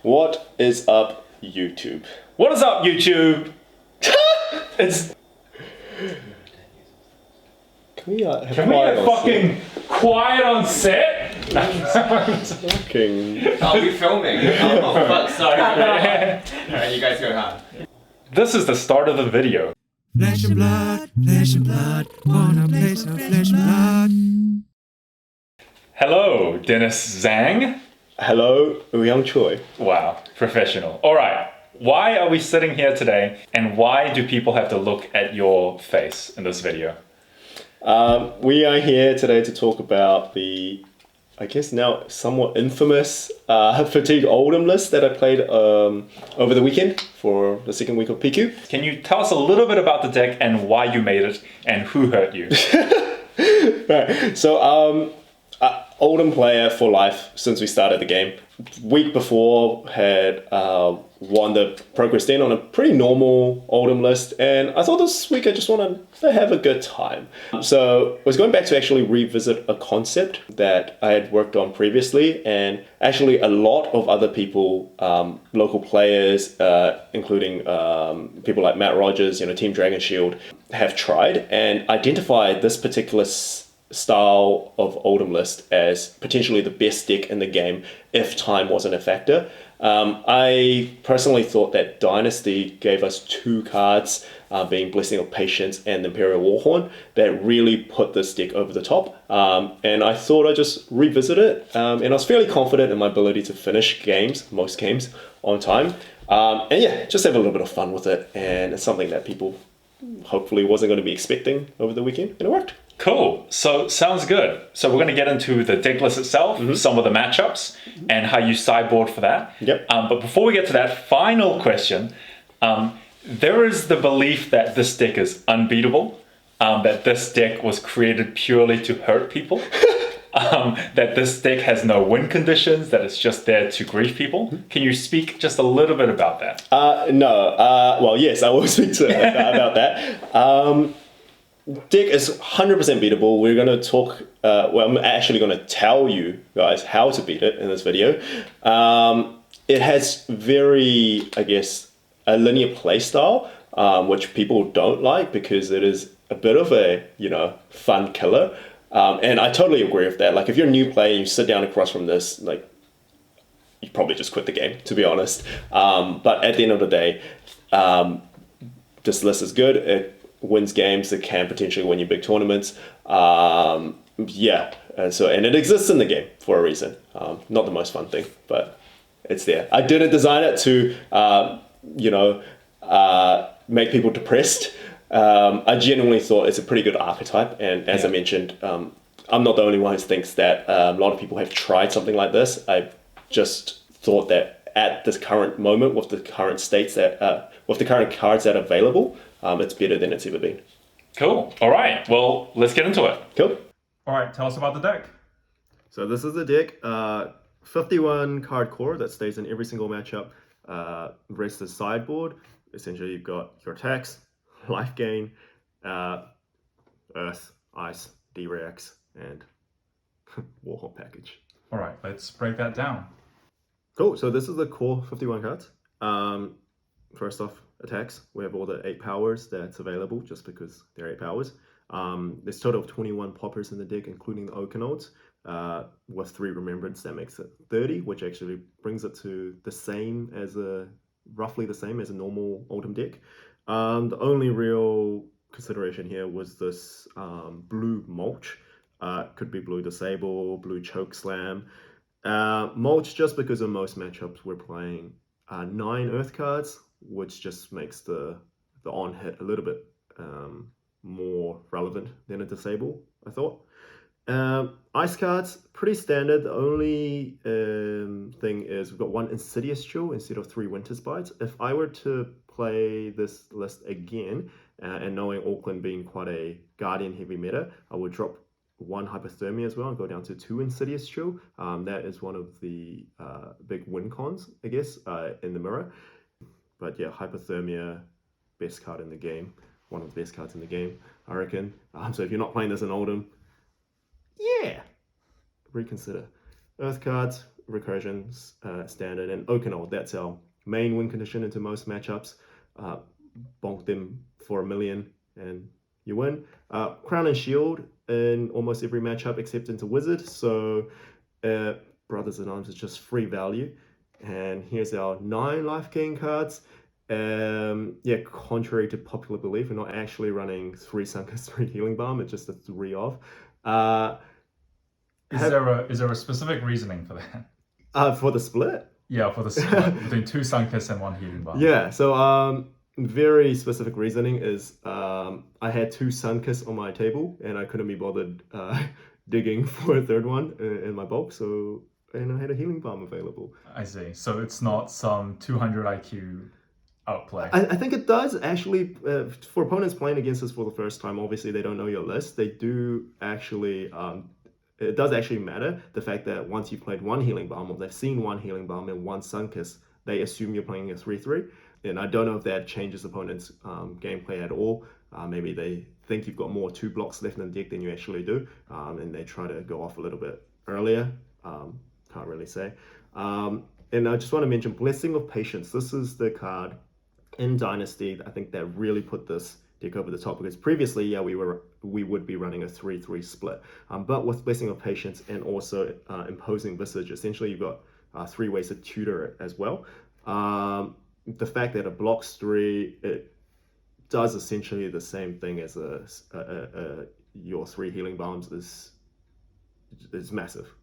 What is up, YouTube? What is up, YouTube? It's... Can we have Can we quiet get on fucking quiet on set? set? Fucking... Are we filming? Oh fuck, sorry. Alright, you guys go hard. This is the start of the video. Flesh and blood, wanna play some flesh and blood. Hello, Dennis Zhang. Hello, Young Choi. Wow, professional. All right, why are we sitting here today, and why do people have to look at your face in this video? We are here today to talk about the, I guess now somewhat infamous Fatigue Oldhim list that I played over the weekend for the second week of PQ. Can you tell us a little bit about the deck and why you made it and who hurt you? Right, so Oldhim player for life since we started the game. Week before had won the Proquest on a pretty normal Oldhim list, and I thought this week I just wanted to have a good time. So I was going back to actually revisit a concept that I had worked on previously, and actually a lot of other people, local players, including people like Matt Rogers, Team Dragon Shield, have tried and identified this particular style of Oldhim list as potentially the best deck in the game if time wasn't a factor. I personally thought that Dynasty gave us two cards, being Blessing of Patience and Imperial Warhorn, that really put this deck over the top. And I thought I'd just revisit it. And I was fairly confident in my ability to finish most games, on time. And yeah, just have a little bit of fun with it. And it's something that people hopefully wasn't going to be expecting over the weekend, and it worked. Cool. So sounds good. So we're going to get into the deck list itself, some of the matchups, and how you sideboard for that. Yep. But before we get to that final question, there is the belief that this deck is unbeatable, that this deck was created purely to hurt people, that this deck has no win conditions, that it's just there to grief people. Can you speak just a little bit about that? No. Well, yes, I will speak about that. Deck is 100% beatable. We're going to talk, I'm actually going to tell you guys how to beat it in this video. It has very, I guess, a linear playstyle, which people don't like because it is a bit of a, fun killer. And I totally agree with that. Like, if you're a new player and you sit down across from this, like, you probably just quit the game, to be honest. But at the end of the day, this list is good. It wins games that can potentially win you big tournaments. And it exists in the game for a reason. Not the most fun thing, but it's there. I didn't design it to, make people depressed. I genuinely thought it's a pretty good archetype, and as I mentioned, I'm not the only one who thinks that a lot of people have tried something like this. I just thought that at this current moment, with the current states with the current cards that are available, it's better than it's ever been. Cool. All right. Well, let's get into it. Cool. All right. Tell us about the deck. So this is the deck. 51 card core that stays in every single matchup. Rest is sideboard. Essentially, you've got your attacks, life gain, earth, ice, D-Rex, and Warhorn package. All right. Let's break that down. Cool. So this is the core 51 cards. First off, attacks. We have all the 8 powers that's available just because they're 8 powers. There's a total of 21 poppers in the deck, including the Oaken Olds, with 3 Remembrance. That makes it 30, which actually brings it to roughly the same as a normal Oldhim deck. The only real consideration here was this blue mulch. Could be blue disable, blue choke slam. Mulch just because in most matchups we're playing 9 earth cards, which just makes the on hit a little bit more relevant than a disable, I thought. Ice cards, pretty standard. The only thing is we've got 1 Insidious Chill instead of 3 Winter Spites. If I were to play this list again, and knowing Auckland being quite a Guardian heavy meta, I would drop 1 Hypothermia as well and go down to 2 Insidious Chill. That is one of the big win cons, I guess, in the mirror. But yeah, Hypothermia, best card in the game. One of the best cards in the game, I reckon. So if you're not playing this in Oldhim, yeah, reconsider. Earth cards, Recursions standard, and Oaken Old. That's our main win condition into most matchups. Bonk them for 1 million and you win. Crown and Shield in almost every matchup except into Wizard. So Brothers in Arms is just free value. And here's our 9 life gain cards. Contrary to popular belief, we're not actually running 3 Sunkus, 3 Healing Balm. It's just a 3 of. Is there a specific reasoning for that? For the split? Yeah, for the split between 2 Sunkus and 1 Healing Balm. Yeah, so very specific reasoning is I had 2 Sunkus on my table and I couldn't be bothered digging for a third one in my bulk, and I had a Healing Balm available. I see. So it's not some 200 IQ outplay. I think it does actually, for opponents playing against us for the first time, obviously they don't know your list. They do actually, it does actually matter the fact that once you've played 1 Healing Balm, or they've seen 1 Healing Balm and 1 Sunkus, they assume you're playing a 3-3. And I don't know if that changes opponents' gameplay at all. Maybe they think you've got more 2 blocks left in the deck than you actually do, and they try to go off a little bit earlier. Can't really say. And I just want to mention Blessing of Patience. This is the card in Dynasty, I think, that really put this deck over the top, because previously, we would be running a 3-3 split. But with Blessing of Patience and also Imposing Visage, essentially you've got 3 ways to tutor it as well. The fact that it blocks 3, it does essentially the same thing as your 3 Healing Balms is massive.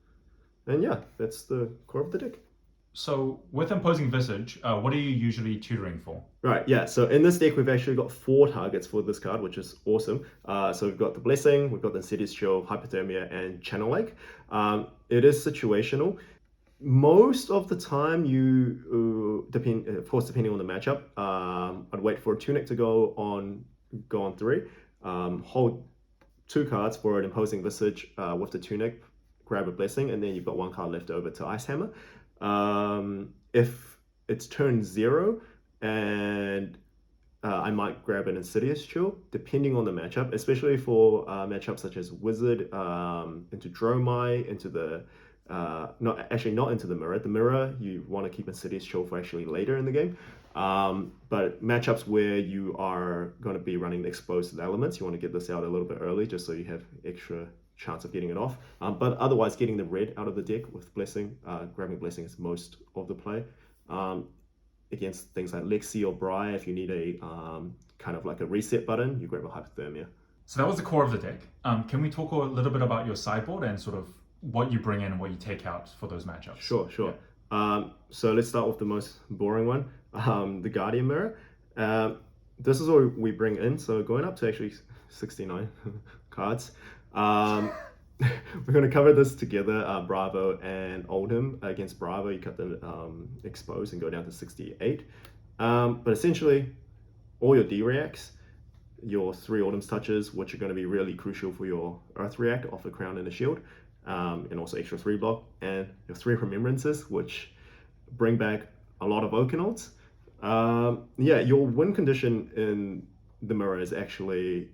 And yeah, that's the core of the deck. So with Imposing Visage, what are you usually tutoring for? Right, yeah. So in this deck, we've actually got 4 targets for this card, which is awesome. So we've got the Blessing, we've got the Insidious Chill, Hypothermia, and Channel Lake. It is situational. Most of the time, of course, depending on the matchup, I'd wait for a Tunic to go on 3, hold 2 cards for an Imposing Visage with the Tunic, grab a Blessing, and then you've got 1 card left over to Ice Hammer. If it's turn 0, and I might grab an Insidious Chill, depending on the matchup, especially for matchups such as Wizard, into Dromai, into the not into the Mirror. The Mirror, you want to keep Insidious Chill for actually later in the game. But matchups where you are going to be running the explosive elements, you want to get this out a little bit early just so you have extra chance of getting it off. But otherwise, getting the red out of the deck with Blessing, grabbing Blessing is most of the play. Against things like Lexi or Briar, if you need a kind of like a reset button, you grab a Hypothermia. So that was the core of the deck. Can we talk a little bit about your sideboard and sort of what you bring in and what you take out for those matchups? Sure. Yeah. So let's start with the most boring one, the Guardian Mirror. This is what we bring in. So going up to actually 69 cards. We're going to cover this together, Bravo and Oldhim. Against Bravo, you cut the expose and go down to 68. But essentially, all your D-reacts, your 3 Oldhim's touches, which are going to be really crucial for your Earth react off a Crown and a Shield, and also extra 3 block, and your 3 Remembrances, which bring back a lot of Oaken Olds. Your win condition in the Mirror is actually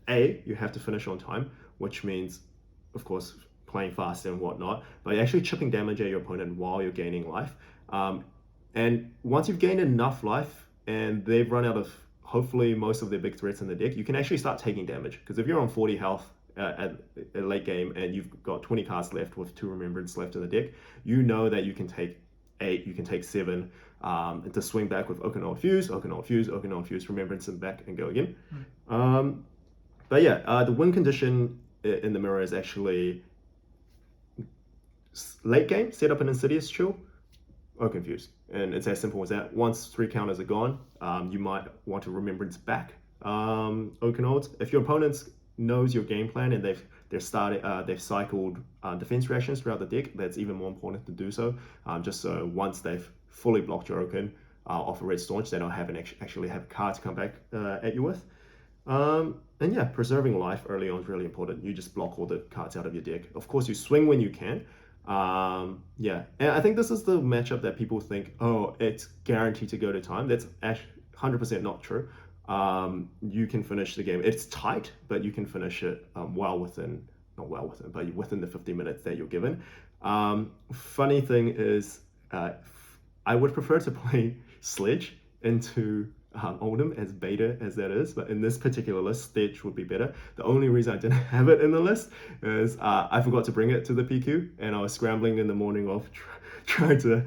you have to finish on time, which means, of course, playing fast and whatnot, but you're actually chipping damage at your opponent while you're gaining life. And once you've gained enough life and they've run out of hopefully most of their big threats in the deck, you can actually start taking damage. Because if you're on 40 health at a late game and you've got 20 cards left with 2 Remembrance left in the deck, you know that you can take 8, you can take 7, and to swing back with Oaken Old Fuse, Oaken Old Fuse, Oaken Old Fuse, Remembrance, and back and go again. The win condition in the Mirror is actually late game, set up an Insidious Chill, Oaken Fuse. And it's as simple as that. Once 3 counters are gone, you might want to Remembrance back Oaken Olds. If your opponent knows your game plan and they've cycled defense reactions throughout the deck, that's even more important to do so. Just so once they've fully blocked your Oaken off a red Staunch, they don't actually have a card to come back at you with. Preserving life early on is really important. You just block all the cards out of your deck. Of course, you swing when you can. And I think this is the matchup that people think, it's guaranteed to go to time. That's actually 100% not true. You can finish the game. It's tight, but you can finish it within the 50 minutes that you're given. Funny thing is, I would prefer to play Sledge into Oldhim, as beta as that is, but in this particular list, Sledge would be better. The only reason I didn't have it in the list is I forgot to bring it to the PQ, and I was scrambling in the morning of trying to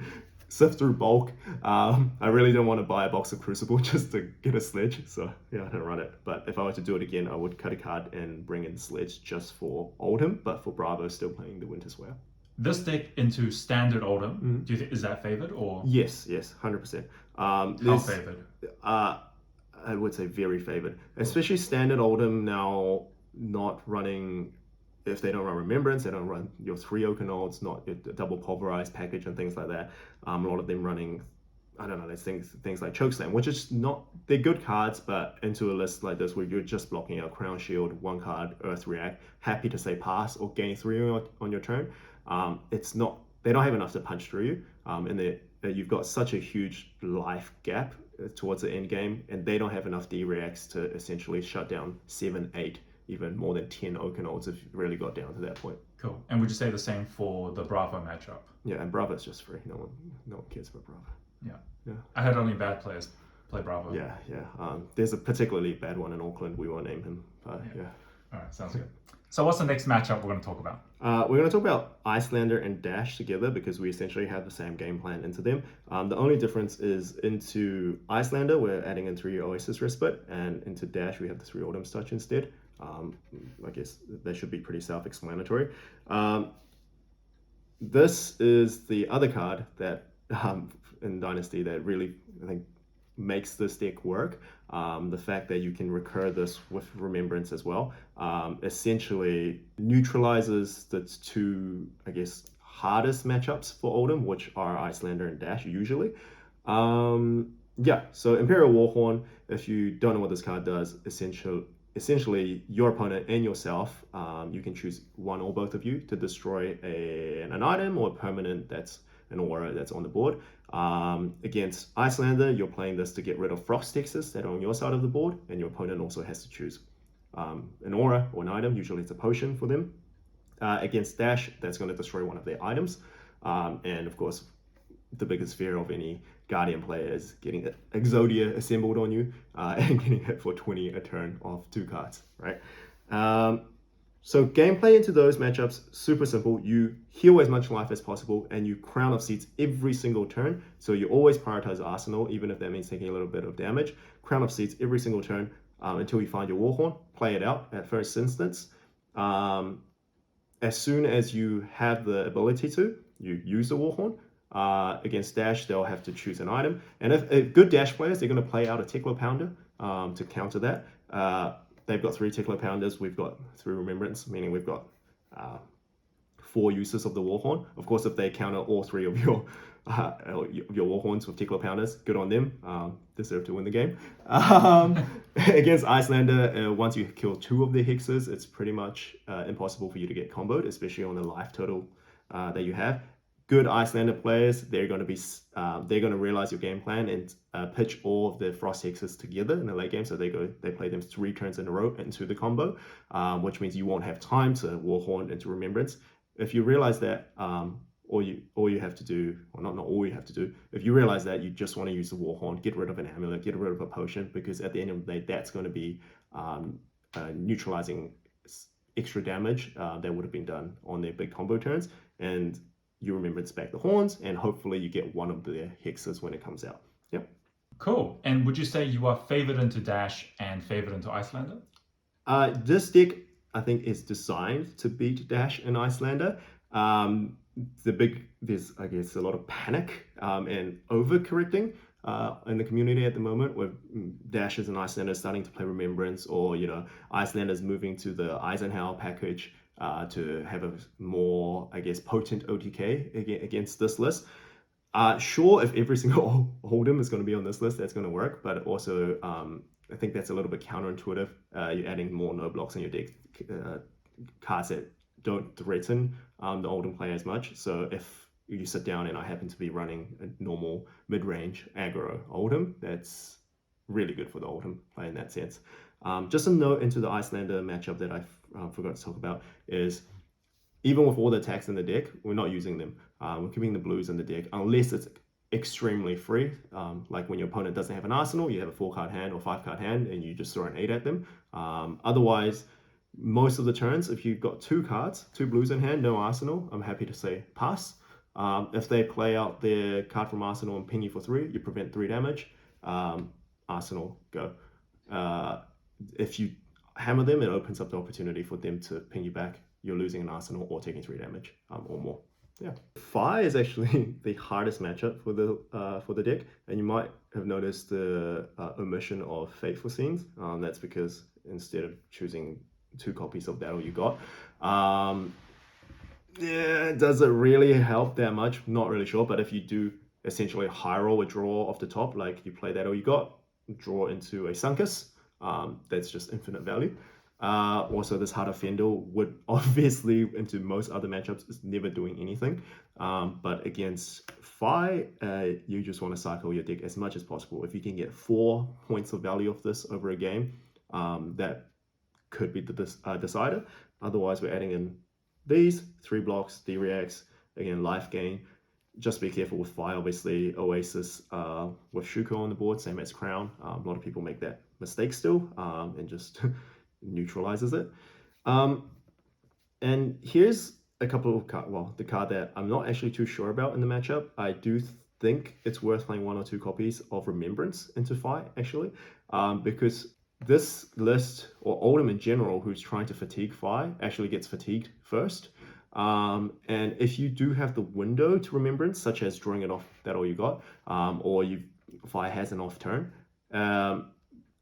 sift through bulk. I really didn't want to buy a box of Crucible just to get a Sledge, so yeah, I didn't run it. But if I were to do it again, I would cut a card and bring in Sledge just for Oldhim, but for Bravo, still playing the Winter Swear. This deck into standard Oldhim, do you think is that favored or? Yes, 100%. How favored? I would say very favored, especially standard Oldhim now not running. If they don't run Remembrance, they don't run your 3 Oaken Olds, not your double pulverized package and things like that. A lot of them running, I don't know, there's things like Chokeslam, which is not, they're good cards, but into a list like this where you're just blocking out Crown Shield, 1 card, Earth React, happy to say pass or gain 3 on your turn. It's not, they don't have enough to punch through you, and you've got such a huge life gap towards the end game, and they don't have enough D-reacts to essentially shut down 7, 8, even more than 10 Oaken Olds if you really got down to that point. Cool. And would you say the same for the Bravo matchup? Yeah, and Bravo's just free. No one cares about Bravo. Yeah. I heard only bad players play Bravo. Yeah. There's a particularly bad one in Auckland. We won't name him, but yeah. All right, sounds good. So what's the next matchup we're going to talk about? We're going to talk about Iyslander and Dash together because we essentially have the same game plan into them. The only difference is into Iyslander, we're adding in 3 Oasis Respite, and into Dash, we have the 3 Autumn's Touch instead. I guess that should be pretty self-explanatory. This is the other card that in Dynasty that really, I think, makes this deck work. The fact that you can recur this with Remembrance as well essentially neutralizes the 2, I guess, hardest matchups for Oldhim, which are Iyslander and Dash usually. So Imperial Warhorn, if you don't know what this card does, essentially your opponent and yourself, you can choose one or both of you to destroy an item or a permanent that's an aura that's on the board. Against Iyslander, you're playing this to get rid of frost hexes that are on your side of the board, and your opponent also has to choose an aura or an item. Usually it's a potion for them. Against Dash, that's going to destroy one of their items. And of course, the biggest fear of any Guardian player is getting Exodia assembled on you and getting hit for 20 a turn off 2 cards, right? So gameplay into those matchups, super simple. You heal as much life as possible and you Crown of Seeds every single turn. So you always prioritize Arsenal, even if that means taking a little bit of damage. Crown of Seeds every single turn until you find your Warhorn. Play it out at first instance. As soon as you have the ability to, you use the Warhorn. Against Dash, they'll have to choose an item. And if good Dash players, they're going to play out a Tickler Pounder to counter that. They've got 3 Tickler Pounders. We've got 3 Remembrance, meaning we've got 4 uses of the Warhorn. Of course, if they counter all 3 of your Warhorns with Tickler Pounders, good on them. Deserve to win the game. Against Iyslander, once you kill 2 of the hexes, it's pretty much impossible for you to get comboed, especially on the life total that you have. Good Iyslander players, they're going to realize your game plan and pitch all of the frost hexes together in the late game. So they play them 3 turns in a row into the combo, which means you won't have time to Warhorn into Remembrance. If you realize that, all you have to do, or not all you have to do, if you realize that you just want to use the Warhorn, get rid of an amulet, get rid of a potion, because at the end of the day, that's going to be neutralizing extra damage that would have been done on their big combo turns, and you Remembrance back the horns, and hopefully you get one of the hexes when it comes out. Yep. Cool. And would you say you are favored into Dash and favored into Iyslander? This deck, I think, is designed to beat Dash and Iyslander. There's, I guess, a lot of panic and overcorrecting in the community at the moment, where Dashers and Iyslander starting to play Remembrance, or Icelanders moving to the Eisenhower package to have a more, I guess, potent OTK against this list. Sure, if every single Oldhim is going to be on this list, that's going to work, but also I think that's a little bit counterintuitive. You're adding more no blocks in your deck, cards that don't threaten the Oldhim player as much. So if you sit down and I happen to be running a normal mid-range aggro Oldhim, that's really good for the Oldhim player in that sense. Just a note into the Iyslander matchup that I forgot to talk about is even with all the attacks in the deck, we're not using them. We're keeping the blues in the deck unless it's extremely free. Like when your opponent doesn't have an arsenal, you have a 4-card hand or 5-card hand, and you just throw an 8 at them. Otherwise, most of the turns, if you've got 2 cards, 2 blues in hand, no arsenal, I'm happy to say pass. If they play out their card from arsenal and ping you for 3, you prevent 3 damage. Arsenal, go. If you hammer them, it opens up the opportunity for them to ping you back. You're losing an arsenal or taking 3 damage or more. Yeah, Fire is actually the hardest matchup for the deck, and you might have noticed the omission of Fateful Scenes. That's because instead of choosing 2 copies of That All You Got, yeah, does it really help that much? Not really sure, but if you do essentially high roll a draw off the top, like you play That All You Got, draw into a Sunkus, that's just infinite value. Also, this Heart of Fyendal would obviously, into most other matchups, is never doing anything. But against Fi, you just want to cycle your deck as much as possible. If you can get 4 points of value of this over a game, that could be the decider. Otherwise, we're adding in these 3 blocks, D-reacts, again, life gain. Just be careful with Fi, obviously. Oasis with Shuko on the board, same as Crown. A lot of people make that mistake still and just neutralizes it. And here's a couple of cards. Well, the card that I'm not actually too sure about in the matchup. I do think it's worth playing 1 or 2 copies of Remembrance into Fi, actually, because this list, or Oldhim in general, who's trying to fatigue Fi, actually gets fatigued first. And if you do have the window to Remembrance, such as drawing it off That All You Got, or Fi has an off turn,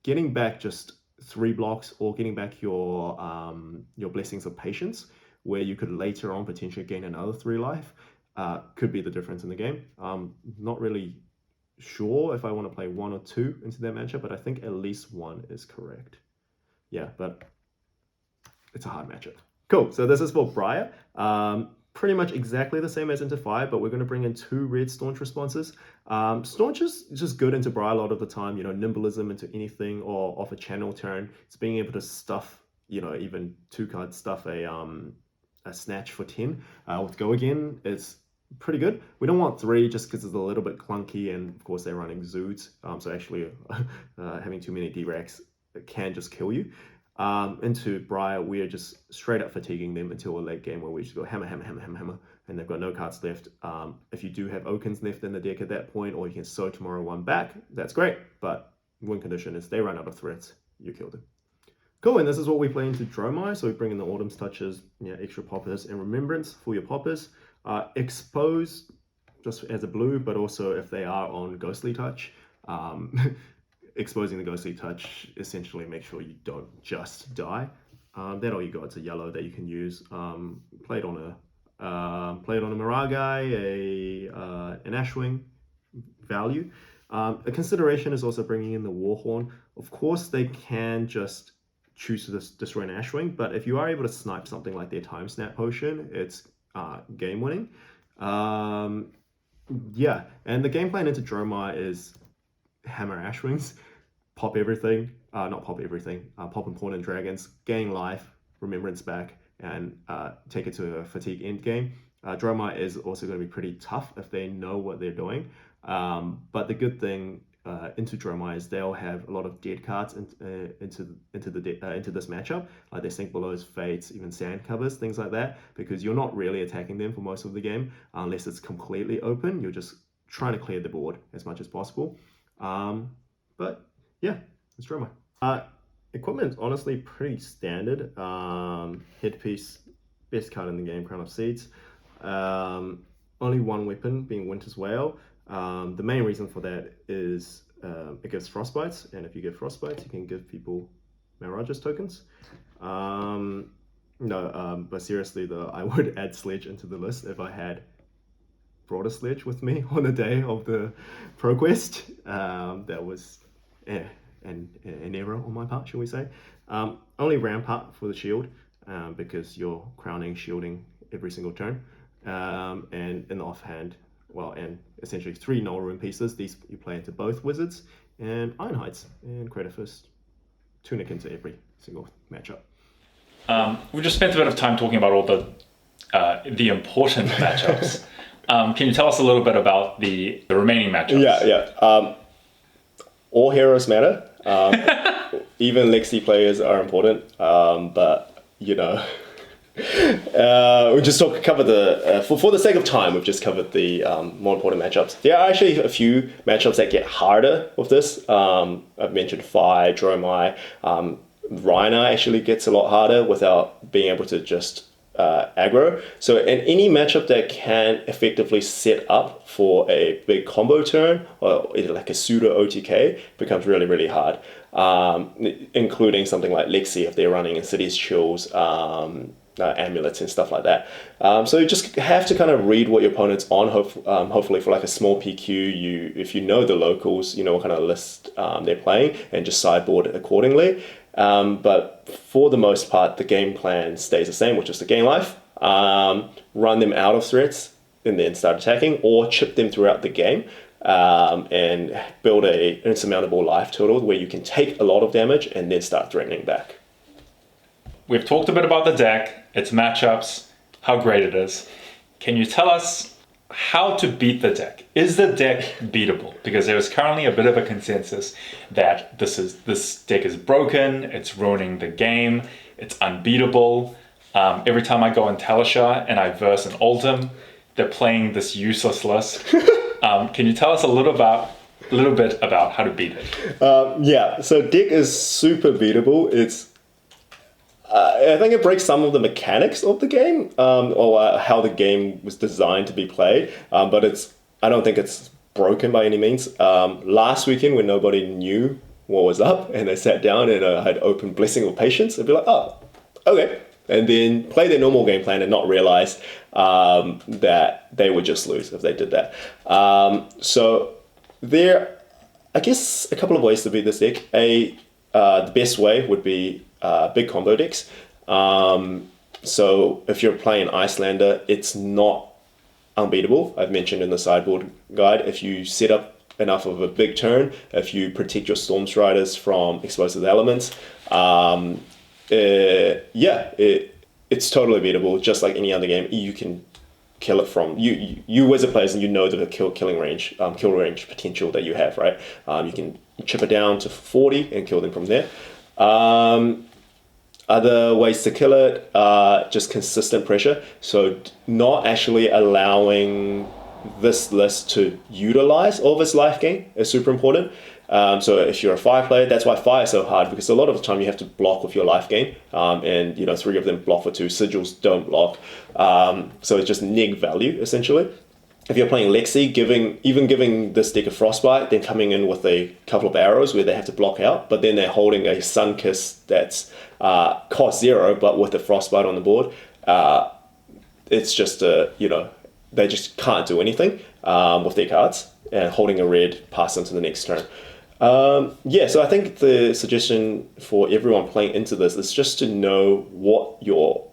getting back just 3 blocks or getting back your Blessings of Patience, where you could later on potentially gain another 3 life, could be the difference in the game. Not really sure if I want to play 1 or 2 into that matchup, but I think at least 1 is correct. Yeah, but it's a hard matchup. Cool, so this is for Briar. Pretty much exactly the same as into Fire, but we're going to bring in 2 red Staunch responses. Staunch is just good into Briar a lot of the time, nimblism into anything or off a channel turn. It's being able to stuff, even 2-card stuff a snatch for 10 with Go Again. It's pretty good. We don't want 3 just because it's a little bit clunky, and of course they're running Zoots, so actually having too many D-Rex can just kill you. Into Briar, we are just straight up fatiguing them until a late game where we just go hammer, hammer, hammer, hammer, hammer, and they've got no cards left. If you do have Okens left in the deck at that point, or you can sew tomorrow 1 back, that's great, but win condition is they run out of threats, you kill them. Cool, and this is what we play into Dromai, so we bring in the Autumn's Touches, extra poppers, and Remembrance for your poppers. Expose, just as a blue, but also if they are on Ghostly Touch, exposing the Ghostly Touch essentially makes sure you don't just die. That All You Got, it's a yellow that you can use. Play it on a Miragai, an Ashwing value. A consideration is also bringing in the Warhorn. Of course, they can just choose to destroy an Ashwing, but if you are able to snipe something like their Time Snap Potion, it's game winning. Yeah, and the game plan into Dromai is hammer Ashwings, pop everything, pop important dragons, gain life, Remembrance back, and take it to a fatigue end game. Dromai is also going to be pretty tough if they know what they're doing. But the good thing into Dromai is they'll have a lot of dead cards into this matchup, like their Sink Belows, Fates, even Sand Covers, things like that, because you're not really attacking them for most of the game unless it's completely open. You're just trying to clear the board as much as possible. But yeah, it's Dromai. Equipment is honestly pretty standard. Headpiece, best card in the game, Crown of Seeds. Only 1 weapon, being Winter's Wail. The main reason for that is it gives Frostbites, and if you give Frostbites, you can give people Mirage's tokens. But seriously, I would add Sledge into the list if I had brought a Sledge with me on the day of the Proquest. That was an error on my part, shall we say. Only Rampart for the shield, because you're crowning, shielding every single turn. And in the offhand, and essentially 3 null rune pieces. These you play into both wizards, and Ironhides and Craterfist tunic into every single matchup. We just spent a bit of time talking about all the the important matchups. Can you tell us a little bit about the remaining matchups? Yeah. All heroes matter. Even Lexi players are important. But we just covered the for the sake of time. We've just covered the more important matchups. There are actually a few matchups that get harder with this. I've mentioned Phi, Dromai. Rhina actually gets a lot harder without being able to just aggro. So in any matchup that can effectively set up for a big combo turn, or like a pseudo OTK, becomes really, really hard. Including something like Lexi if they're running Insidious chills, amulets and stuff like that. So you just have to kind of read what your opponent's on. Hopefully for like a small PQ, if you know the locals, you know what kind of list they're playing, and just sideboard accordingly. But for the most part, the game plan stays the same, which is to gain life, run them out of threats, and then start attacking, or chip them throughout the game, and build a insurmountable life total where you can take a lot of damage and then start threatening back. We've talked a bit about the deck, its matchups, how great it is. Can you tell us how to beat the deck? Is the deck beatable? Because there is currently a bit of a consensus that this deck is broken, it's ruining the game, it's unbeatable. Every time I on Talishar and I verse an Oldhim, they're playing this useless list. Can you tell us a little bit about how to beat it? So deck is super beatable. I think it breaks some of the mechanics of the game, or how the game was designed to be played. But I don't think it's broken by any means. Last weekend, when nobody knew what was up, and they sat down and had open Blessing of Patience, they'd be like, "Oh, okay," and then play their normal game plan and not realize that they would just lose if they did that. So there, I guess, a couple of ways to beat this deck. The best way would be big combo decks. So if you're playing Iyslander, it's not unbeatable. I've mentioned in the sideboard guide, if you set up enough of a big turn, if you protect your Storm Striders from explosive elements, it's totally beatable. Just like any other game, you can kill it from you wizard players, and you know the kill range potential that you have, right? You can chip it down to 40 and kill them from there. Other ways to kill it, just consistent pressure. So not actually allowing this list to utilize all of its life gain is super important. So if you're a fire player, that's why fire is so hard, because a lot of the time you have to block with your life gain, and 3 of them block for 2. Sigils don't block, so it's just neg value essentially. If you're playing Lexi, giving this deck a Frostbite, then coming in with a couple of arrows where they have to block out, but then they're holding a Sunkiss that's cost 0, but with a Frostbite on the board, it's just they just can't do anything with their cards, and holding a red pass into the next turn. So I think the suggestion for everyone playing into this is just to know what your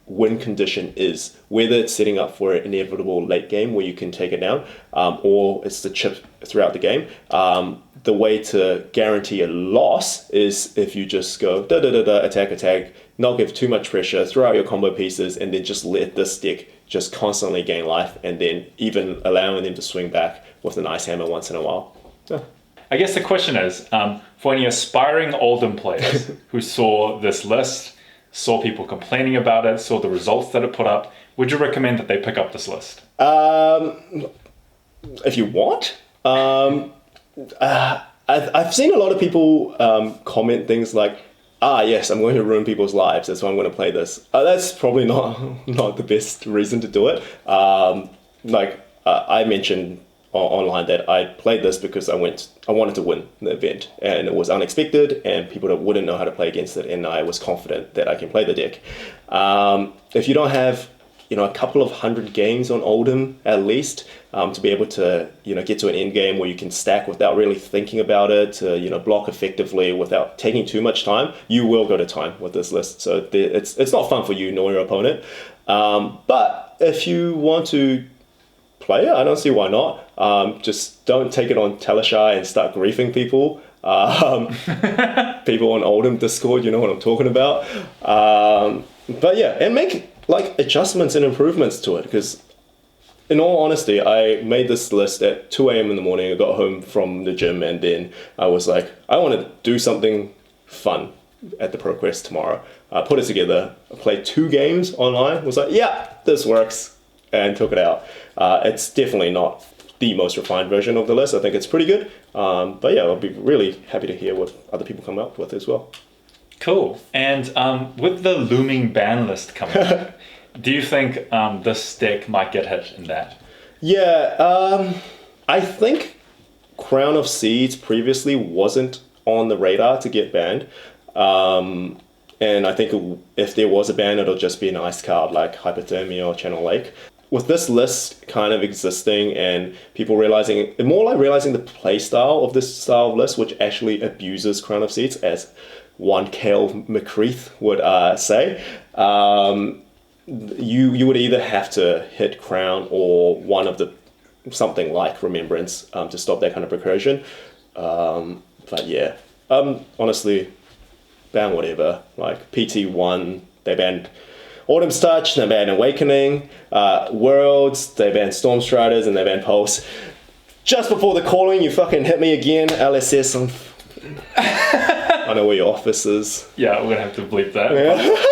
win condition is, whether it's setting up for an inevitable late game where you can take it down, or it's the chip throughout the game. The way to guarantee a loss is if you just go attack, not give too much pressure, throw out your combo pieces, and then just let this deck just constantly gain life, and then even allowing them to swing back with an Ice Hammer once in a while. Yeah. I guess the question is, for any aspiring Oldhim players who saw this list, saw people complaining about it, saw the results that it put up, would you recommend that they pick up this list? If you want. I've seen a lot of people comment things like, yes, I'm going to ruin people's lives, that's why I'm going to play this. That's probably not the best reason to do it. I mentioned online that I played this because I wanted to win the event, and it was unexpected, and people wouldn't know how to play against it, and I was confident that I can play the deck. If you don't have a couple of 100 games on Oldhim at least, to be able to get to an end game where you can stack without really thinking about it, to block effectively without taking too much time, you will go to time with this list. So it's not fun for you nor your opponent. But if you want to play it, I don't see why not. Just don't take it on Talishar and start griefing people. People on Oldhim Discord, you know what I'm talking about. But yeah, and like adjustments and improvements to it, because in all honesty, I made this list at 2 a.m. in the morning. I got home from the gym, and then I was like, I want to do something fun at the Proquest tomorrow. I put it together. I played 2 games online. Was like, yeah, this works, and took it out. It's definitely not the most refined version of the list. I think it's pretty good. But yeah, I'll be really happy to hear what other people come up with as well. Cool. And with the looming ban list coming up, do you think this deck might get hit in that? Yeah, I think Crown of Seeds previously wasn't on the radar to get banned. And I think if there was a ban, it'll just be an ice card like Hypothermia or Channel Lake. With this list kind of existing and people realizing the play style of this style of list, which actually abuses Crown of Seeds, as one Kale McCreath would say, you would either have to hit Crown or one of the something like Remembrance to stop that kind of recursion. But yeah, honestly, ban whatever. Like PT1, they banned Autumn's Touch, they banned Awakening, Worlds, they banned Stormstriders, and they banned Pulse. Just before the calling, you fucking hit me again, LSS. I know where your office is. Yeah, we're gonna have to bleep that. Yeah.